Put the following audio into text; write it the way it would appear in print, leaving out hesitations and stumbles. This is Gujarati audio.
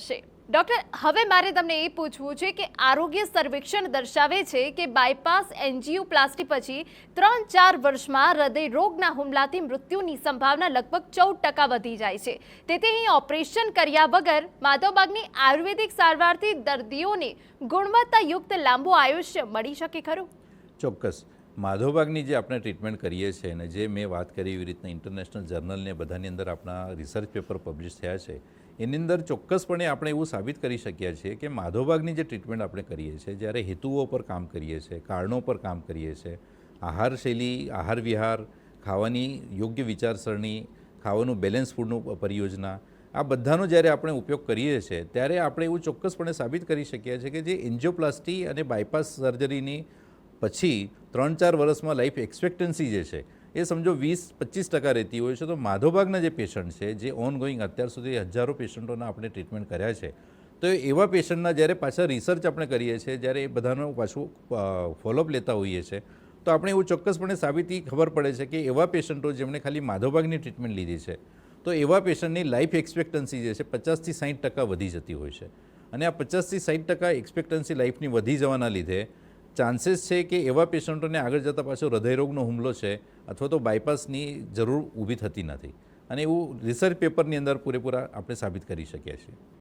છે ડોક્ટર, હવે મારે તમને એ પૂછવું છે કે આરોગ્ય સર્વેક્ષણ દર્શાવે છે કે બાયપાસ એન્જિયોપ્લાસ્ટી પછી 3-4 વર્ષમાં હૃદય રોગના હુમલાથી મૃત્યુની સંભાવના લગભગ 14% વધી જાય છે। તેથી અહીં ઓપરેશન કર્યા વગર માધવબાગની આયુર્વેદિક સારવારથી દર્દીઓને ગુણવત્તાયુક્ત લાંબુ આયુષ્ય મળી શકે ખરું? ચોક્કસ માધવબાગની જે આપણે ટ્રીટમેન્ટ કરીએ છીએ અને જે મેં વાત કરી એવી રીતના ઇન્ટરનેશનલ જર્નલને બધાની અંદર આપણા રિસર્ચ પેપર પબ્લિશ થયા છે એની અંદર ચોક્કસપણે આપણે એવું સાબિત કરી શકીએ છીએ કે માધવબાગની જે ટ્રીટમેન્ટ આપણે કરીએ છીએ, જ્યારે હેતુઓ પર કામ કરીએ છીએ, કારણો પર કામ કરીએ છીએ, આહારશૈલી, આહાર વિહાર, ખાવાની યોગ્ય વિચારસરણી, ખાવાનું બેલેન્સ ફૂડનું પરિયોજના, આ બધાનો જ્યારે આપણે ઉપયોગ કરીએ છીએ ત્યારે આપણે એવું ચોક્કસપણે સાબિત કરી શકીએ છીએ કે જે એન્જિયોપ્લાસ્ટી અને બાયપાસ સર્જરીની પછી 3-4 વર્ષમાં લાઈફ એક્સપેક્ટન્સી જે છે એ સમજો 20-25% રહેતી હોય છે। તો માધવબાગના જે પેશન્ટ છે, જે ઓનગોઈંગ અત્યાર સુધી હજારો પેશન્ટોના આપણે ટ્રીટમેન્ટ કર્યા છે, તો એવા પેશન્ટના જ્યારે પાછા રિસર્ચ આપણે કરીએ છીએ, જ્યારે એ બધાનો પાછું ફોલોઅપ લેતા હોઈએ છીએ, તો આપણે એવું ચોક્કસપણે સાબિતી ખબર પડે છે કે એવા પેશન્ટો જેમણે ખાલી માધવબાગની ટ્રીટમેન્ટ લીધી છે, તો એવા પેશન્ટની લાઈફ એક્સપેક્ટન્સી જે છે 50થી 60% વધી જતી હોય છે। અને આ 50થી 60% એક્સપેક્ટન્સી લાઈફની વધી જવાના લીધે ચાન્સીસ છે કે એવા પેશન્ટોને આગળ જતાં પાછો હૃદયરોગનો હુમલો છે અથવા તો બાયપાસની જરૂર ઊભી થતી નથી, અને એવું રિસર્ચ પેપરની અંદર પૂરેપૂરા આપણે સાબિત કરી શકીએ છીએ।